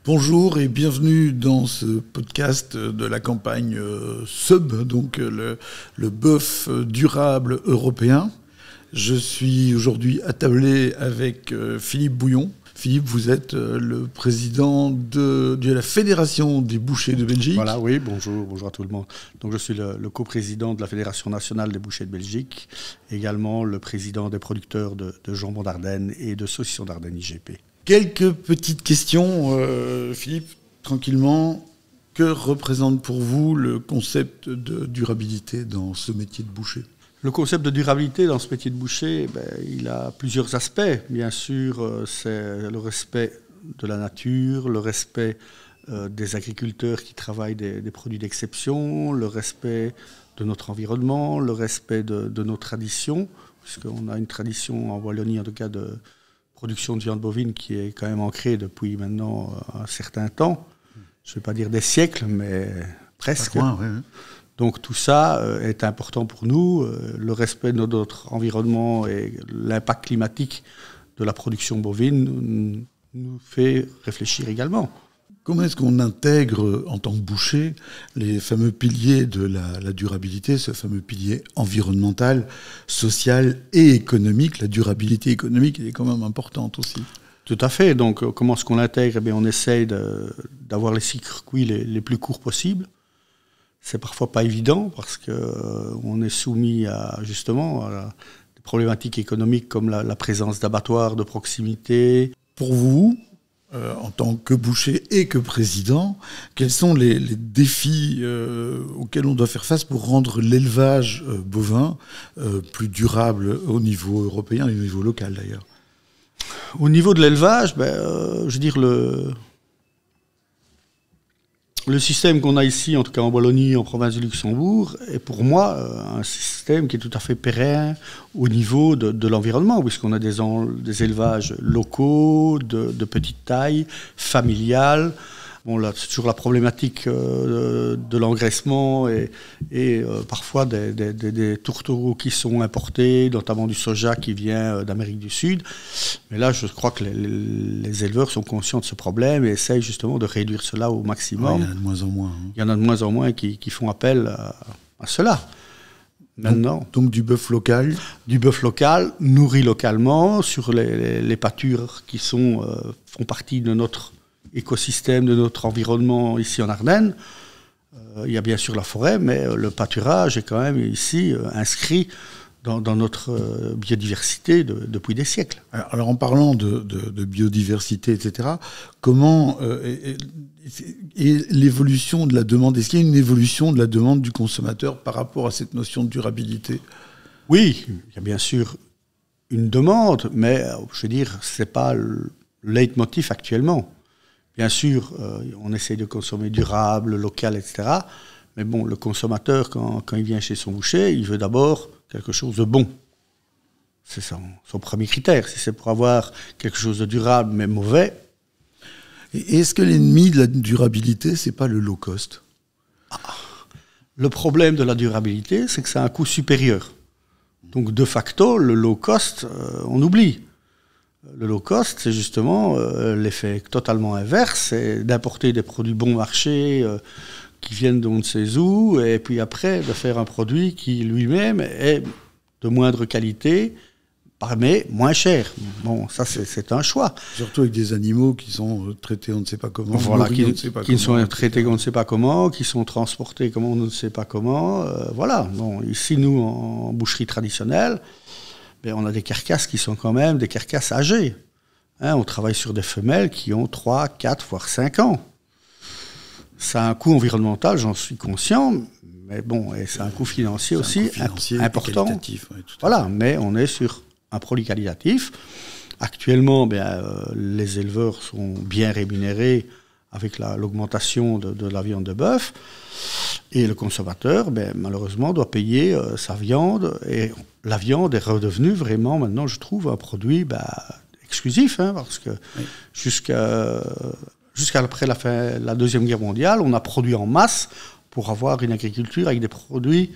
Bonjour et bienvenue dans ce podcast de la campagne SUB, donc le bœuf durable européen. Je suis aujourd'hui attablé avec Philippe Bouillon. Philippe, vous êtes le président de la Fédération des bouchers de Belgique. Voilà, oui, bonjour à tout le monde. Donc je suis le coprésident de la Fédération nationale des bouchers de Belgique, également le président des producteurs de jambon d'Ardenne et de saucisson d'Ardenne IGP. Quelques petites questions, Philippe, tranquillement. Que représente pour vous le concept de durabilité dans ce métier de boucher ? Le concept de durabilité dans ce métier de boucher, il a plusieurs aspects. Bien sûr, c'est le respect de la nature, le respect des agriculteurs qui travaillent des produits d'exception, le respect de notre environnement, le respect de nos traditions, puisqu'on a une tradition en Wallonie, en tout cas, de production de viande bovine qui est quand même ancrée depuis maintenant un certain temps. Je ne vais pas dire des siècles, mais presque. Loin, oui. Donc tout ça est important pour nous. Le respect de notre environnement et l'impact climatique de la production bovine nous fait réfléchir également. Comment est-ce qu'on intègre en tant que boucher les fameux piliers de la durabilité, ce fameux pilier environnemental, social et économique? La durabilité économique elle est quand même importante aussi. Tout à fait. Donc comment est-ce qu'on l'intègre ? On essaye d'avoir les circuits les plus courts possibles. C'est parfois pas évident parce qu'on est soumis à des problématiques économiques comme la présence d'abattoirs de proximité. Pour vous, en tant que boucher et que président, quels sont les défis auxquels on doit faire face pour rendre l'élevage bovin plus durable au niveau européen et au niveau local d'ailleurs ? Au niveau de l'élevage, je veux dire le système qu'on a ici, en tout cas en Wallonie, en province du Luxembourg, est pour moi un système qui est tout à fait pérenne au niveau de l'environnement, puisqu'on a des élevages locaux, de petite taille, familiales. Bon, là, c'est toujours la problématique de l'engraissement et parfois des tourtereaux qui sont importés, notamment du soja qui vient d'Amérique du Sud. Mais là, je crois que les éleveurs sont conscients de ce problème et essayent justement de réduire cela au maximum. Ouais, il y en a de moins en moins. Il y en a de moins en moins qui font appel à cela. Maintenant, donc du bœuf local. Du bœuf local, nourri localement, sur les pâtures qui font partie de notre écosystème, de notre environnement ici en Ardennes. Il y a bien sûr la forêt, mais le pâturage est quand même ici inscrit dans notre biodiversité depuis des siècles. Alors en parlant de biodiversité, etc., comment est l'évolution de la demande? Est-ce qu'il y a une évolution de la demande du consommateur par rapport à cette notion de durabilité? Oui, il y a bien sûr une demande, mais je veux dire, ce n'est pas le leitmotiv actuellement. Bien sûr, on essaie de consommer durable, local, etc. Mais bon, le consommateur, quand il vient chez son boucher, il veut d'abord quelque chose de bon. C'est son premier critère. Si c'est pour avoir quelque chose de durable mais mauvais. Et est-ce que l'ennemi de la durabilité, c'est pas le low cost ? Le problème de la durabilité, c'est que c'est un coût supérieur. Donc de facto, le low cost, on oublie. Le low cost, c'est justement l'effet totalement inverse, c'est d'importer des produits bon marché qui viennent d'on ne sait où, et puis après de faire un produit qui lui-même est de moindre qualité, mais moins cher. Bon, ça c'est un choix. Surtout avec des animaux qui sont traités on ne sait pas comment. Voilà, qui sont traités on ne sait pas comment, qui sont transportés comme on ne sait pas comment. Voilà. Bon, ici, nous, en boucherie traditionnelle, on a des carcasses qui sont quand même des carcasses âgées. On travaille sur des femelles qui ont 3, 4, voire 5 ans. Ça a un coût environnemental, j'en suis conscient, mais bon, et c'est un coût financier aussi important. Voilà, mais on est sur un produit qualitatif. Actuellement, les éleveurs sont bien rémunérés avec l'augmentation de la viande de bœuf. Et le consommateur, malheureusement, doit payer sa viande. Et la viande est redevenue vraiment, maintenant, je trouve, un produit exclusif. Parce que jusqu'à après la Deuxième Guerre mondiale, on a produit en masse pour avoir une agriculture avec des produits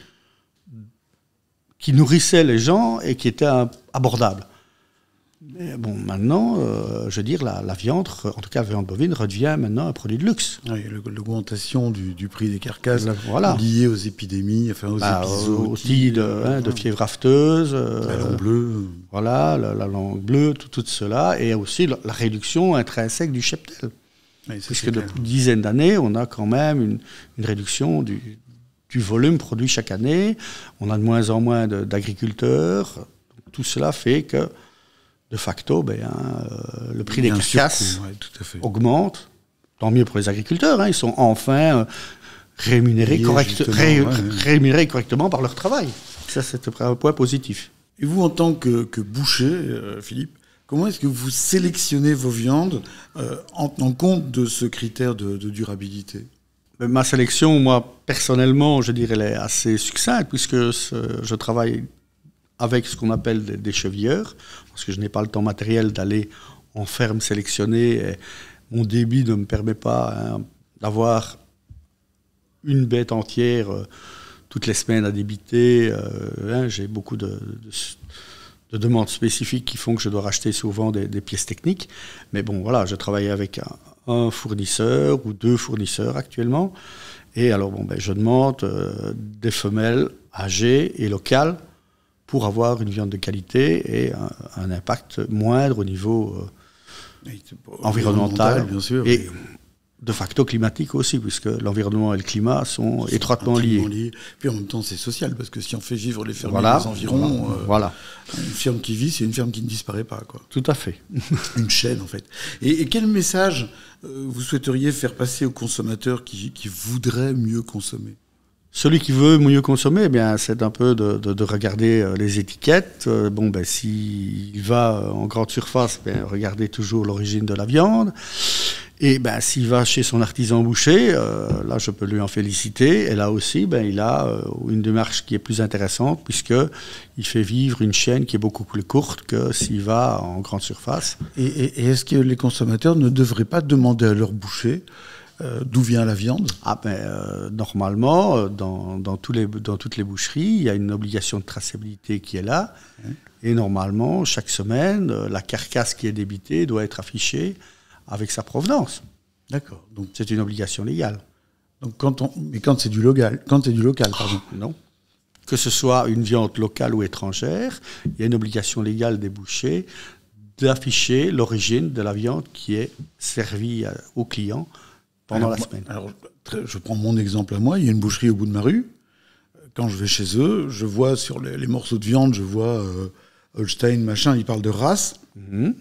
qui nourrissaient les gens et qui étaient abordables. Mais bon, maintenant, je veux dire, la viande, en tout cas la viande bovine, redevient maintenant un produit de luxe. Oui, l'augmentation du prix des carcasses voilà. liée aux épidémies, enfin aux épisodes. Aussi de fièvre afteuse. La langue bleue. Voilà, la langue bleue, tout cela. Et aussi la réduction intrinsèque du cheptel. Oui, puisque depuis une dizaine d'années, on a quand même une réduction du volume produit chaque année. On a de moins en moins d'agriculteurs. Tout cela fait que de facto, le prix des carcasses augmente. Tant mieux pour les agriculteurs. Ils sont enfin rémunérés correctement par leur travail. Ça, c'est un point positif. Et vous, en tant que boucher, Philippe, comment est-ce que vous sélectionnez vos viandes en tenant compte de ce critère de durabilité ? Ma sélection, moi, personnellement, je dirais, elle est assez succincte, puisque je travaille avec ce qu'on appelle des chevilleurs, parce que je n'ai pas le temps matériel d'aller en ferme sélectionner. Et mon débit ne me permet pas d'avoir une bête entière toutes les semaines à débiter. J'ai beaucoup de demandes spécifiques qui font que je dois racheter souvent des pièces techniques. Mais bon, voilà, je travaille avec un fournisseur ou 2 fournisseurs actuellement. Et alors, je demande des femelles âgées et locales pour avoir une viande de qualité et un impact moindre au niveau environnemental, bien sûr, et de facto climatique aussi, puisque l'environnement et le climat sont étroitement liés. Puis en même temps, c'est social, parce que si on fait vivre les fermiers des environs, une ferme qui vit, c'est une ferme qui ne disparaît pas, quoi. Tout à fait. Une chaîne, en fait. Et quel message vous souhaiteriez faire passer aux consommateurs qui voudraient mieux consommer ? Celui qui veut mieux consommer, c'est un peu de regarder les étiquettes. S'il va en grande surface, regardez toujours l'origine de la viande. Et s'il va chez son artisan boucher, là je peux lui en féliciter. Et là aussi, il a une démarche qui est plus intéressante, puisqu'il fait vivre une chaîne qui est beaucoup plus courte que s'il va en grande surface. Et est-ce que les consommateurs ne devraient pas demander à leur boucher d'où vient la viande ? Normalement, dans toutes les boucheries, il y a une obligation de traçabilité qui est là. Et normalement, chaque semaine, la carcasse qui est débitée doit être affichée avec sa provenance. D'accord. Donc c'est une obligation légale. Donc quand c'est du local, pardon. Non. Que ce soit une viande locale ou étrangère, il y a une obligation légale des bouchers d'afficher l'origine de la viande qui est servie au client pendant la semaine. Alors, je prends mon exemple à moi. Il y a une boucherie au bout de ma rue. Quand je vais chez eux, je vois sur les morceaux de viande, je vois Holstein, machin, ils parlent de race. Mm-hmm.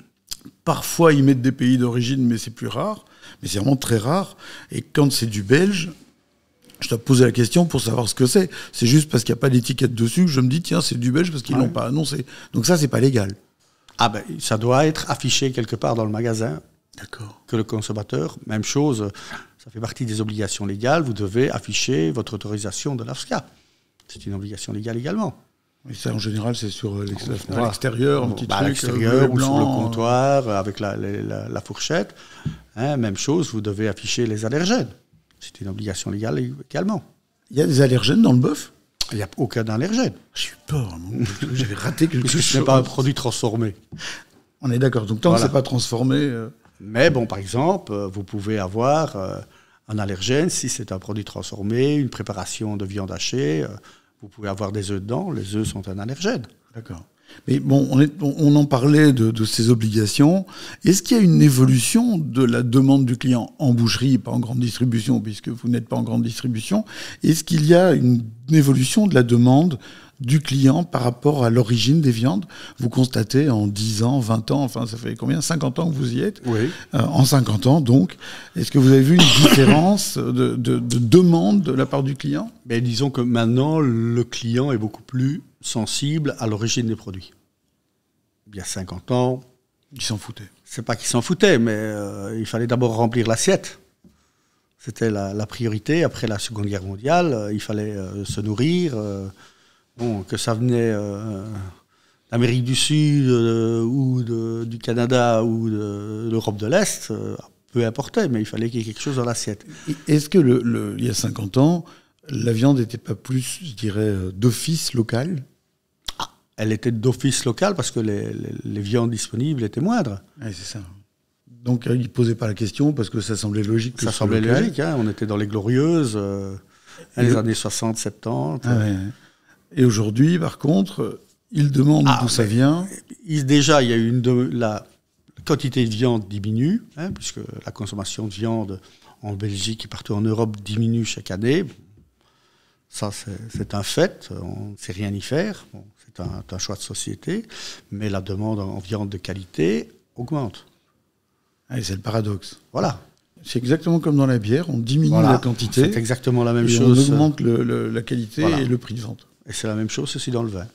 Parfois, ils mettent des pays d'origine, mais c'est plus rare. Mais c'est vraiment très rare. Et quand c'est du belge, je dois poser la question pour savoir ce que c'est. C'est juste parce qu'il n'y a pas d'étiquette dessus que je me dis, tiens, c'est du belge parce qu'ils ne l'ont pas annoncé. Donc ça, c'est pas légal. Ça doit être affiché quelque part dans le magasin. D'accord. Que le consommateur, même chose, ça fait partie des obligations légales, vous devez afficher votre autorisation de l'AFSCA. C'est une obligation légale également. Et ça, en général, c'est sur l'extérieur, un petit truc. À l'extérieur ou sur le comptoir, avec la fourchette. Même chose, vous devez afficher les allergènes. C'est une obligation légale également. Il y a des allergènes dans le bœuf ? Il n'y a aucun allergène. J'ai eu peur, j'avais raté quelque chose. Parce que ce n'est pas un produit transformé. On est d'accord. Donc tant que ce n'est pas transformé... Mais par exemple, vous pouvez avoir un allergène si c'est un produit transformé, une préparation de viande hachée. Vous pouvez avoir des œufs dedans. Les œufs sont un allergène. D'accord. Mais on en parlait de ces obligations. Est-ce qu'il y a une évolution de la demande du client en boucherie, pas en grande distribution, puisque vous n'êtes pas en grande distribution? Est-ce qu'il y a une évolution de la demande du client par rapport à l'origine des viandes? Vous constatez en 10 ans, 20 ans, enfin ça fait combien? 50 ans que vous y êtes? Oui. En 50 ans, donc, est-ce que vous avez vu une différence de demande de la part du client? Disons que maintenant, le client est beaucoup plus sensible à l'origine des produits. Il y a 50 ans... Il s'en foutait. C'est pas qu'il s'en foutait, mais il fallait d'abord remplir l'assiette. C'était la priorité. Après la Seconde Guerre mondiale, il fallait se nourrir... que ça venait d'Amérique du Sud ou du Canada ou de l'Europe de l'Est, peu importait, mais il fallait qu'il y ait quelque chose dans l'assiette. Est-ce que il y a 50 ans, la viande n'était pas plus, je dirais, d'office local? elle était d'office locale parce que les viandes disponibles étaient moindres. Oui, c'est ça. Donc, il ne posait pas la question parce que ça semblait logique. Ça semblait logique, hein. On était dans les glorieuses, les années 60, 70. Ah ouais. Et aujourd'hui, par contre, il demande d'où ça vient. Déjà, il y a eu la quantité de viande diminue, hein, puisque la consommation de viande en Belgique et partout en Europe diminue chaque année. Ça, c'est un fait, on ne sait rien y faire. Bon, c'est un choix de société, mais la demande en viande de qualité augmente. Ah, c'est le paradoxe. Voilà. C'est exactement comme dans la bière, on diminue la quantité. C'est exactement la même chose. On augmente la qualité et le prix de vente. Et c'est la même chose aussi dans le vin.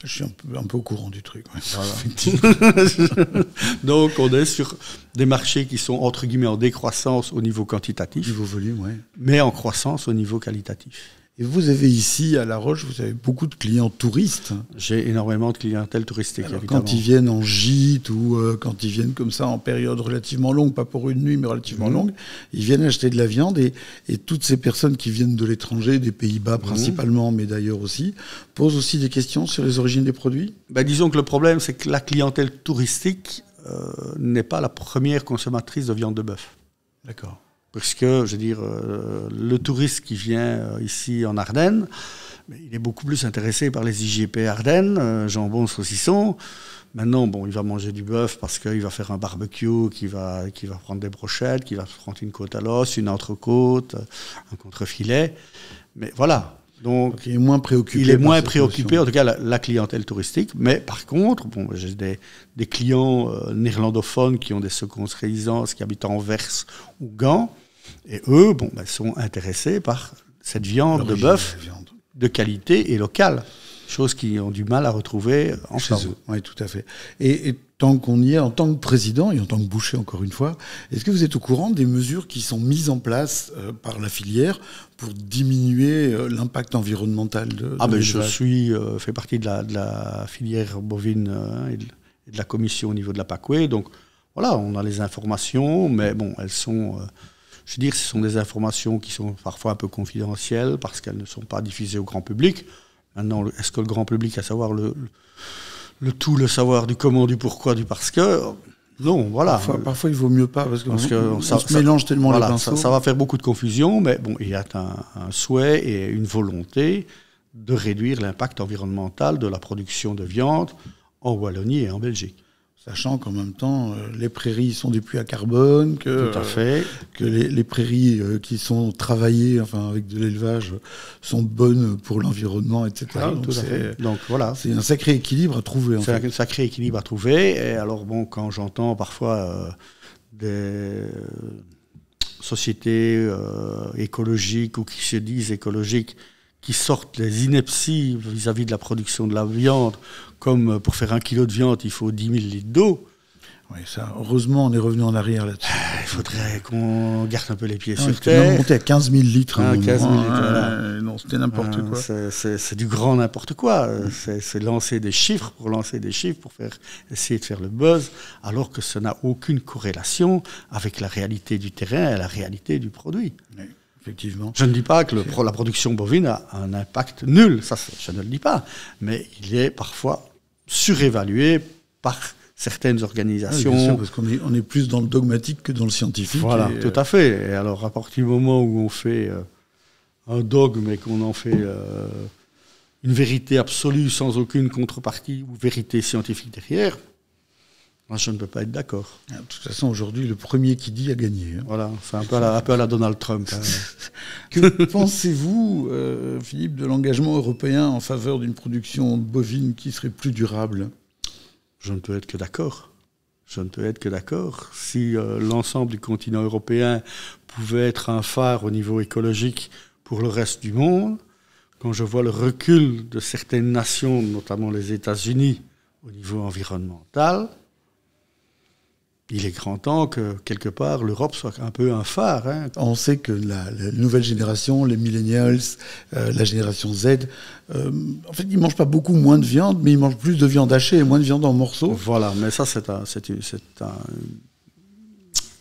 Je suis un peu au courant du truc. Ouais. Voilà. Donc on est sur des marchés qui sont entre guillemets en décroissance au niveau quantitatif. Niveau volume, oui. Mais en croissance au niveau qualitatif. Et vous avez ici, à La Roche, vous avez beaucoup de clients touristes. J'ai énormément de clientèle touristique, alors, évidemment. Quand ils viennent en gîte ou quand ils viennent comme ça en période relativement longue, pas pour une nuit, mais relativement longue, ils viennent acheter de la viande et toutes ces personnes qui viennent de l'étranger, des Pays-Bas principalement, mais d'ailleurs aussi, posent aussi des questions sur les origines des produits. Disons que le problème, c'est que la clientèle touristique n'est pas la première consommatrice de viande de bœuf. D'accord. Parce que, je veux dire, le touriste qui vient ici en Ardennes, il est beaucoup plus intéressé par les IGP Ardennes, jambon, saucisson. Maintenant, il va manger du bœuf parce qu'il va faire un barbecue, qu'il va prendre des brochettes, qu'il va prendre une côte à l'os, une entrecôte, un contrefilet. Mais voilà. Donc, il est moins préoccupé. Il est moins préoccupé, en tout cas la clientèle touristique. Mais par contre, j'ai des clients néerlandophones qui ont des secondes résidences, qui habitent à Anvers ou Gand. Et eux, sont intéressés par cette viande de bœuf de qualité et locale. Chose qu'ils ont du mal à retrouver en France. Oui, tout à fait. Et tant qu'on y est, en tant que président et en tant que boucher, encore une fois, est-ce que vous êtes au courant des mesures qui sont mises en place par la filière pour diminuer l'impact environnemental de je fais partie de la filière bovine et de la commission au niveau de la PACWE. Donc voilà, on a les informations, mais elles sont... ce sont des informations qui sont parfois un peu confidentielles parce qu'elles ne sont pas diffusées au grand public. Maintenant, est-ce que le grand public, à savoir le savoir du comment, du pourquoi, du parce que... Non, voilà. Parfois, il vaut mieux pas, parce qu'on se mélange tellement les pinceaux. Ça va faire beaucoup de confusion, mais il y a un souhait et une volonté de réduire l'impact environnemental de la production de viande en Wallonie et en Belgique. Sachant qu'en même temps, les prairies sont des puits à carbone, que les prairies qui sont travaillées, avec de l'élevage, sont bonnes pour l'environnement, etc. Oui, donc voilà. C'est un sacré équilibre à trouver. Un sacré équilibre à trouver. Et alors quand j'entends parfois des sociétés écologiques ou qui se disent écologiques, qui sortent les inepties vis-à-vis de la production de la viande, comme pour faire 1 kilo de viande, il faut 10 000 litres d'eau. Oui, ça, heureusement, on est revenu en arrière là-dessus. Il faudrait qu'on garde un peu les pieds sur terre. On montait à 15 000 litres. 15 000 litres, voilà. Non, c'était n'importe quoi. C'est du grand n'importe quoi. C'est lancer des chiffres, pour essayer de faire le buzz, alors que ça n'a aucune corrélation avec la réalité du terrain et la réalité du produit. Oui. Effectivement. Je ne dis pas que la production bovine a un impact nul, ça je ne le dis pas, mais il est parfois surévalué par certaines organisations. Oui, bien sûr, parce qu'on est plus dans le dogmatique que dans le scientifique. Voilà, tout à fait. Et alors à partir du moment où on fait un dogme et qu'on en fait une vérité absolue sans aucune contrepartie ou vérité scientifique derrière, moi, je ne peux pas être d'accord. De toute façon, aujourd'hui, le premier qui dit a gagné. Voilà, c'est un peu à la Donald Trump. Que pensez-vous, Philippe, de l'engagement européen en faveur d'une production bovine qui serait plus durable ? Je ne peux être que d'accord. Si l'ensemble du continent européen pouvait être un phare au niveau écologique pour le reste du monde, quand je vois le recul de certaines nations, notamment les États-Unis, au niveau environnemental, il est grand temps que, quelque part, l'Europe soit un peu un phare. Hein. On sait que la nouvelle génération, les millennials, la génération Z, en fait, ils ne mangent pas beaucoup moins de viande, mais ils mangent plus de viande hachée et moins de viande en morceaux. Voilà, mais ça, c'est une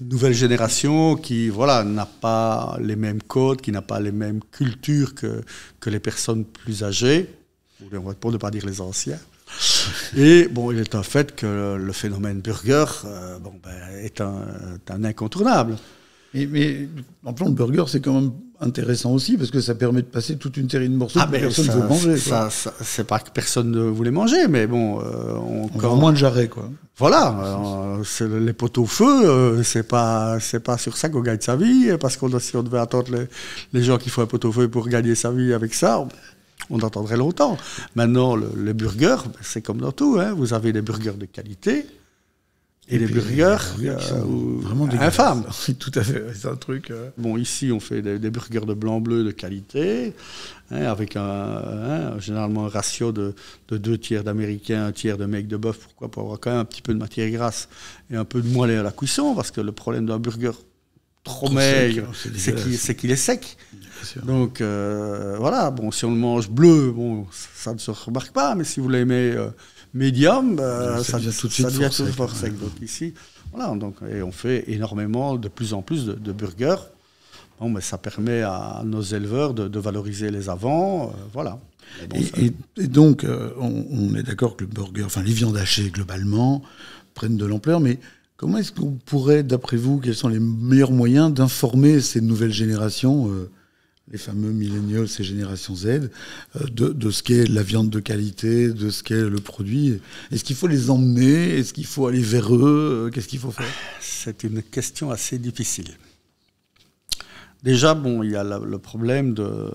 nouvelle génération qui n'a pas les mêmes codes, qui n'a pas les mêmes cultures que les personnes plus âgées. pour ne pas dire les anciens. Et bon, il est un fait que le phénomène burger est un incontournable. Mais en plan, le burger, c'est quand même intéressant aussi, parce que ça permet de passer toute une série de morceaux que personne ne veut manger. C'est pas que personne ne voulait manger, mais bon... on a moins de jarrets, quoi. Voilà, les pot-au-feu, c'est pas sur ça qu'on gagne sa vie, parce que si on devait attendre les gens qui font un pot-au-feu pour gagner sa vie avec ça, on attendrait longtemps. Maintenant, les burgers, c'est comme dans tout, hein, vous avez des burgers de qualité, et les burgers qui sont vraiment infâmes. Tout à fait, c'est un truc... Bon, ici, on fait des burgers de blanc-bleu de qualité, hein, avec généralement un ratio de 2 tiers d'américain, 1 tiers de mec de bœuf. Pourquoi ? Pour avoir quand même un petit peu de matière grasse et un peu de moelleux à la cuisson, parce que le problème d'un burger trop maigre, c'est qu'il est sec. Donc, voilà, bon, si on le mange bleu, bon, ça ne se remarque pas, mais si vous l'aimez... médium, ça devient tout de suite fort sec. Donc ici, voilà, et on fait énormément, de plus en plus de burgers. Bon, mais ça permet à nos éleveurs de valoriser les avants, voilà. Bon, et donc, on est d'accord que le burger, enfin les viandes hachées globalement, prennent de l'ampleur, mais comment est-ce qu'on pourrait, d'après vous, quels sont les meilleurs moyens d'informer ces nouvelles générations, les fameux millennials et génération Z, de ce qu'est la viande de qualité, de ce qu'est le produit? Est-ce qu'il faut les emmener? Est-ce qu'il faut aller vers eux? Qu'est-ce qu'il faut faire? C'est une question assez difficile. Déjà, bon, il y a le problème de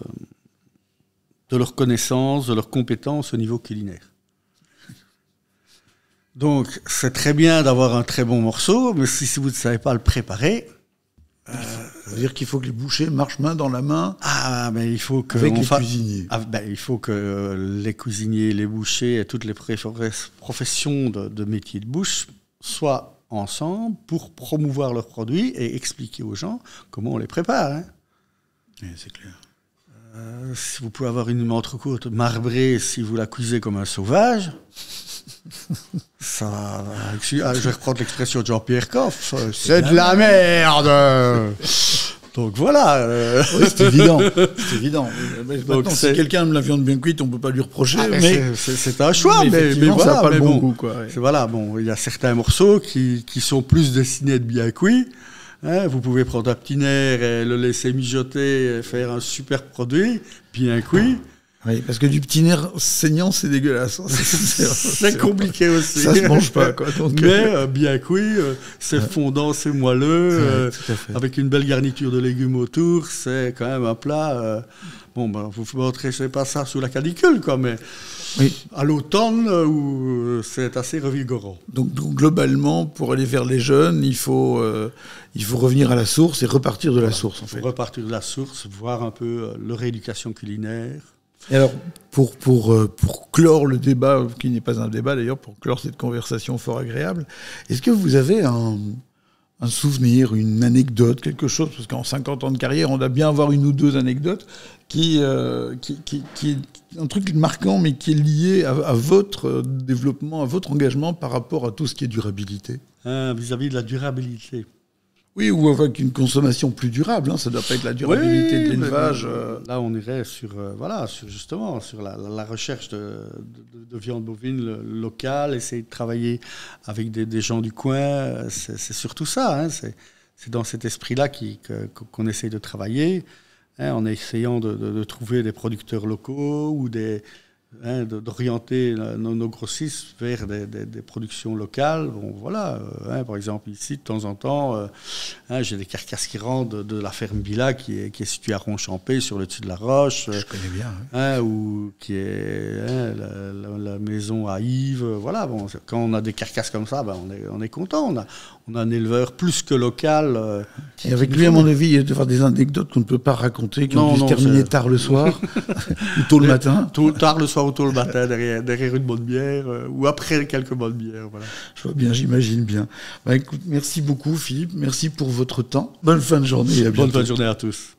leur connaissance, de leurs compétences au niveau culinaire. Donc, c'est très bien d'avoir un très bon morceau, mais si vous ne savez pas le préparer... Ça veut dire qu'il faut que les bouchers marchent main dans la main il faut que avec les cuisiniers. Il faut que les cuisiniers, les bouchers et toutes les professions de métier de bouche soient ensemble pour promouvoir leurs produits et expliquer aux gens comment on les prépare. Hein. Oui, c'est clair. Si vous pouvez avoir une entrecôte marbrée si vous la cuisez comme un sauvage... Ça, je vais reprendre l'expression de Jean-Pierre Coff, c'est de la merde. Donc voilà. Oui, c'est évident. C'est évident. Donc, si quelqu'un aime la viande bien cuite, on ne peut pas lui reprocher. C'est un choix, mais voilà, ça n'a pas le bon goût. Quoi, ouais. Voilà, bon, il y a certains morceaux qui sont plus destinés à être bien cuits. Hein, vous pouvez prendre un petit nerf et le laisser mijoter et faire un super produit bien cuit. Oui, parce que du petit nerf saignant, c'est dégueulasse. C'est compliqué aussi. Ça se mange pas, quoi. Donc, mais bien cuit, c'est fondant, c'est moelleux, avec une belle garniture de légumes autour, c'est quand même un plat. Vous ne montrez pas ça sous la canicule, quoi, mais à l'automne, où c'est assez revigorant. Donc, globalement, pour aller vers les jeunes, il faut revenir à la source et repartir de la source, en fait. Repartir de la source, voir un peu leur rééducation culinaire. Et alors, pour clore le débat, qui n'est pas un débat d'ailleurs, pour clore cette conversation fort agréable, est-ce que vous avez un souvenir, une anecdote, quelque chose, parce qu'en 50 ans de carrière, on doit bien avoir une ou deux anecdotes, qui est un truc marquant, mais qui est lié à votre développement, à votre engagement par rapport à tout ce qui est durabilité? Vis-à-vis de la durabilité. Oui, ou avec une consommation plus durable, hein, ça ne doit pas être la durabilité de l'élevage. Là, on irait sur la recherche de viande bovine locale, essayer de travailler avec des gens du coin, c'est surtout ça. Hein, c'est dans cet esprit-là qu'on essaye de travailler, hein, en essayant de trouver des producteurs locaux ou d'orienter nos grossistes vers des productions locales. Bon, voilà, par exemple, ici, de temps en temps, j'ai des carcasses qui rentrent de la ferme Villa qui est située à Ronchampé, sur le dessus de la Roche. Je connais bien. Ou qui est la maison à Yves. Voilà, bon, quand on a des carcasses comme ça, on est content. On a un éleveur plus que local. Et avec lui, à mon avis, il y a de faire des anecdotes qu'on ne peut pas raconter, qui ont dû se terminer tard le soir, ou tôt le matin. Tard le soir ou tôt le matin, derrière une bonne bière, ou après quelques bonnes bières. Voilà. Je vois bien, j'imagine bien. Écoute, merci beaucoup, Philippe. Merci pour votre temps. Bonne fin de journée. Et à bientôt. Bonne fin de journée à tous.